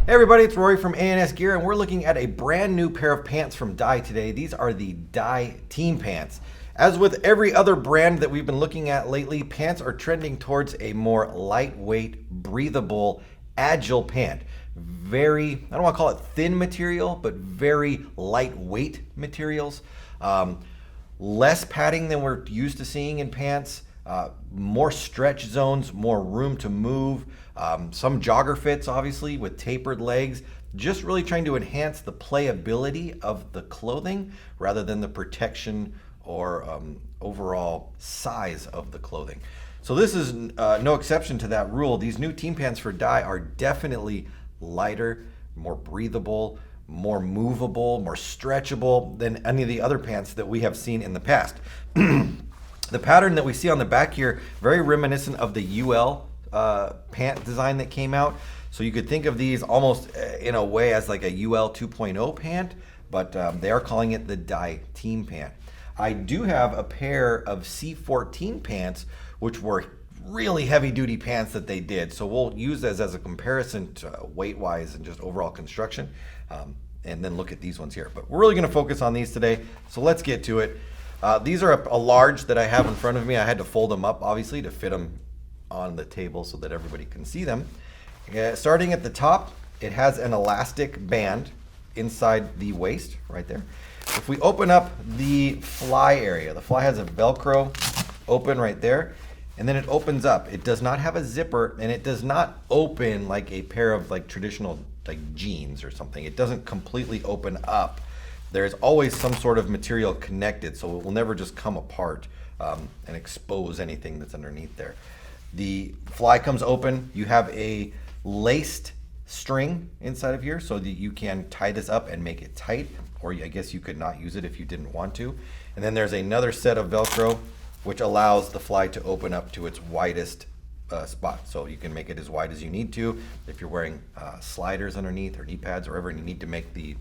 Hey everybody, it's Rory from A&S Gear, and we're looking at a brand new pair of pants from Dye today. These are the Dye Team Pants. As with every other brand that we've been looking at lately, pants are trending towards a more lightweight, breathable, agile pant. Very, I don't want to call it thin material, but very lightweight materials. Less padding than we're used to seeing in pants. More stretch zones, more room to move, some jogger fits obviously with tapered legs, just really trying to enhance the playability of the clothing rather than the protection or overall size of the clothing. So this is no exception to that rule. These new team pants for Dye are definitely lighter, more breathable, more movable, more stretchable than any of the other pants that we have seen in the past. The pattern that we see on the back here, very reminiscent of the UL pant design that came out. So you could think of these almost in a way as like a UL 2.0 pant, but they are calling it the Dye Team Pant. I do have a pair of C14 pants, which were really heavy duty pants that they did. So we'll use this as a comparison to weight wise and just overall construction, and then look at these ones here. But we're really gonna focus on these today. So let's get to it. These are a large that I have in front of me. I had to fold them up, obviously, to fit them on the table so that everybody can see them. Starting at the top, it has an elastic band inside the waist, right there. If we open up the fly area, the fly has a Velcro open right there, and then it opens up. It does not have a zipper, and it does not open like a pair of like traditional like jeans or something. It doesn't completely open up. There's always some sort of material connected, so it will never just come apart and expose anything that's underneath there. The fly comes open. You have a laced string inside of here so that you can tie this up and make it tight, or I guess you could not use it if you didn't want to. And then there's another set of Velcro which allows the fly to open up to its widest spot. So you can make it as wide as you need to. If you're wearing sliders underneath or knee pads or whatever, and you need to make the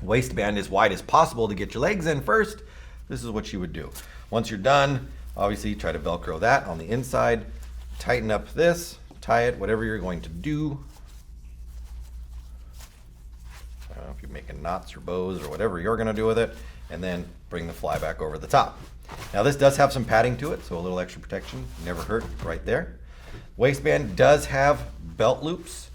waistband as wide as possible to get your legs in first, this is what you would do. Once you're done, obviously try to Velcro that on the inside, tighten up this, tie it, whatever you're going to do. I don't know if you're making knots or bows or whatever you're gonna do with it, and then bring the fly back over the top. Now this does have some padding to it, so a little extra protection, never hurt, right there. Waistband does have belt loops,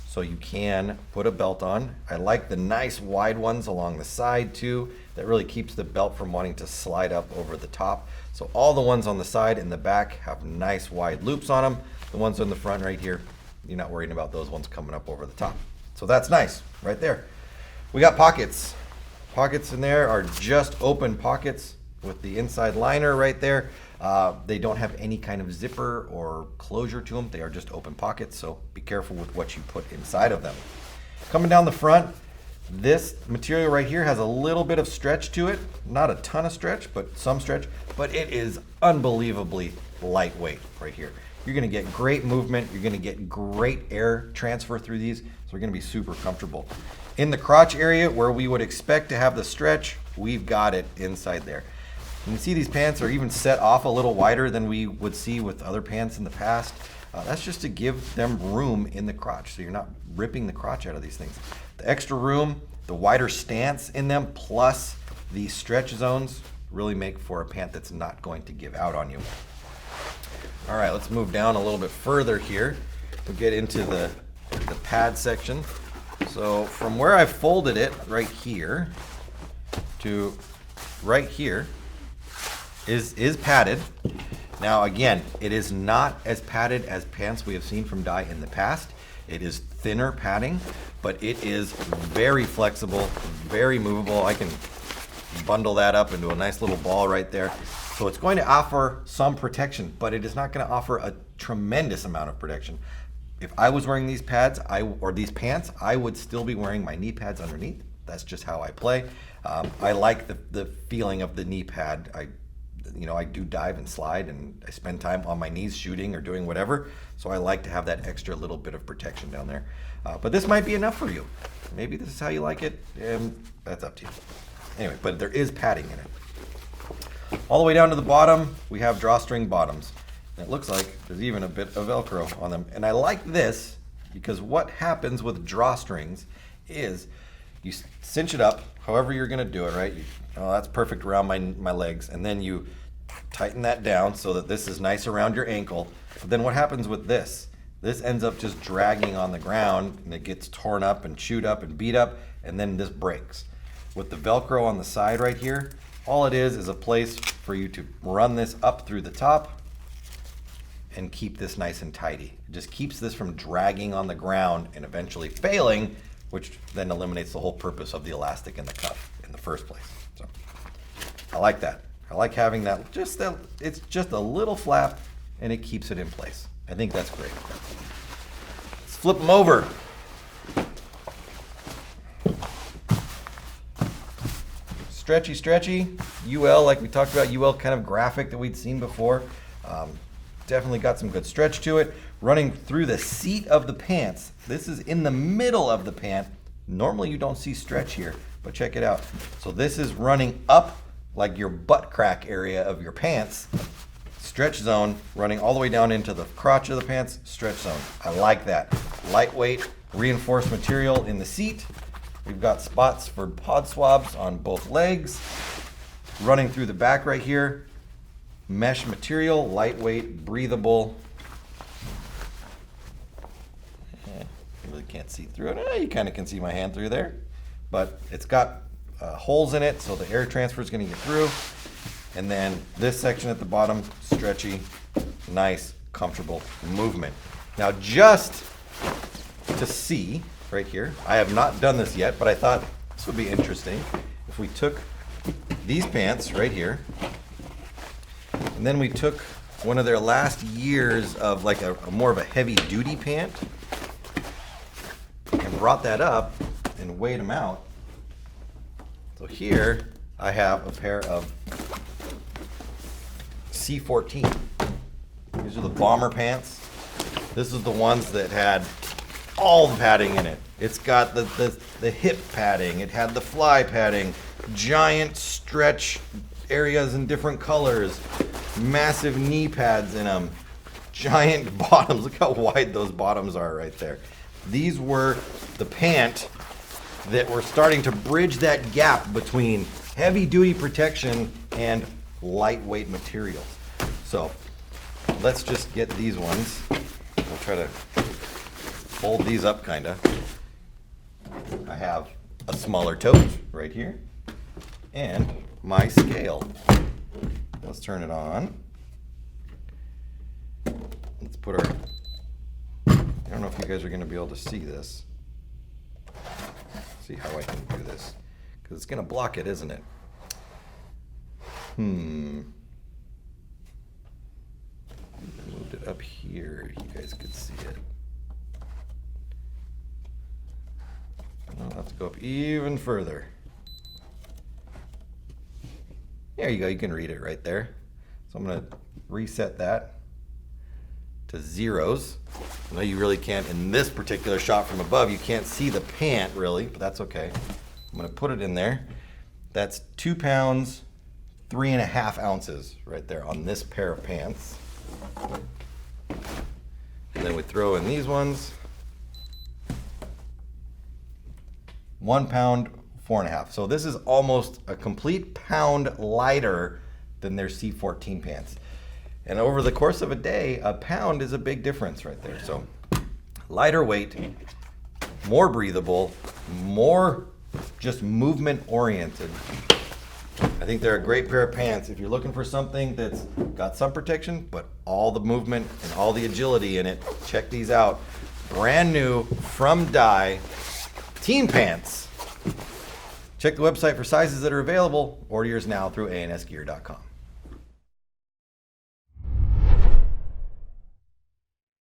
so you can put a belt on. I like the nice wide ones along the side too. That really keeps the belt from wanting to slide up over the top. So all the ones on the side and the back have nice wide loops on them. The ones on the front right here, you're not worrying about those ones coming up over the top. So that's nice right there. We got pockets. Pockets in there are just open pockets with the inside liner right there. They don't have any kind of zipper or closure to them. They are just open pockets, so be careful with what you put inside of them. Coming down the front, this material right here has a little bit of stretch to it. Not a ton of stretch, but some stretch, but it is unbelievably lightweight right here. You're gonna get great movement. You're gonna get great air transfer through these, so they're gonna be super comfortable. In the crotch area where we would expect to have the stretch, we've got it inside there. You can see these pants are even set off a little wider than we would see with other pants in the past. That's just to give them room in the crotch, so you're not ripping the crotch out of these things. The extra room, the wider stance in them, plus the stretch zones really make for a pant that's not going to give out on you. All right, let's move down a little bit further here. We'll get into the pad section. So from where I folded it right here to right here, is padded. Now again, it is not as padded as pants we have seen from Dye in the past. It is thinner padding, but it is very flexible, very movable. I can bundle that up into a nice little ball right there. So it's going to offer some protection, but it is not going to offer a tremendous amount of protection. If I was wearing these pads, or these pants, I would still be wearing my knee pads underneath. That's just how I play. I like the feeling of the knee pad. I do dive and slide, and I spend time on my knees shooting or doing whatever. So I like to have that extra little bit of protection down there. But this might be enough for you. Maybe this is how you like it. That's up to you. Anyway, but there is padding in it. All the way down to the bottom, we have drawstring bottoms. And it looks like there's even a bit of Velcro on them. And I like this. because what happens with drawstrings is you cinch it up however you're going to do it, right? Oh, that's perfect around my legs. And then you tighten that down so that this is nice around your ankle. But then what happens with this? This ends up just dragging on the ground, and it gets torn up and chewed up and beat up, and then this breaks. With the Velcro on the side right here, all it is a place for you to run this up through the top and keep this nice and tidy. It just keeps this from dragging on the ground and eventually failing, which then eliminates the whole purpose of the elastic in the cuff in the first place. So I like that. I like having that, it's just a little flap and it keeps it in place. I think that's great. Let's flip them over. Stretchy, stretchy. UL, like we talked about, UL kind of graphic that we'd seen before. Definitely got some good stretch to it. Running through the seat of the pants. This is in the middle of the pant. Normally you don't see stretch here, but check it out. So this is running up like your butt crack area of your pants. Stretch zone running all the way down into the crotch of the pants. Stretch zone. I like that. Lightweight, reinforced material in the seat. We've got spots for pod swabs on both legs. Running through the back right here. Mesh material, lightweight, breathable. You really can't see through it. You kind of can see my hand through there. But it's got holes in it, so the air transfer is going to get through. And then this section at the bottom, stretchy, nice, comfortable movement. Now just to see right here, I have not done this yet, but I thought this would be interesting if we took these pants right here, and then we took one of their last years of like a more of a heavy duty pant and brought that up and weighed them out. So here I have a pair of C14. These are the bomber pants. This is the ones that had all the padding in it. It's got the hip padding. It had the fly padding. Giant stretch areas in different colors. Massive knee pads in them. Giant bottoms. Look how wide those bottoms are right there. These were the pant that were starting to bridge that gap between heavy duty protection and lightweight materials. So let's just get these ones. We'll try to fold these up kinda. I have a smaller tote right here and my scale. Let's turn it on. Let's put our, I don't know if you guys are gonna be able to see this. See how I can do this, because it's gonna block it, isn't it? Moved it up here, you guys could see it. I'll have to go up even further. There you go, you can read it right there. So I'm gonna reset that to zeros. I know you really can't, in this particular shot from above, you can't see the pant really, but that's okay. I'm gonna put it in there. That's 2 pounds, 3.5 ounces right there on this pair of pants. And then we throw in these ones. 1 pound, 4.5. So this is almost a complete pound lighter than their C14 pants. And over the course of a day, a pound is a big difference right there. So lighter weight, more breathable, more just movement oriented. I think they're a great pair of pants if you're looking for something that's got some protection, but all the movement and all the agility in it. Check these out. Brand new from Dye team pants. Check the website for sizes that are available. Order yours now through ansgear.com.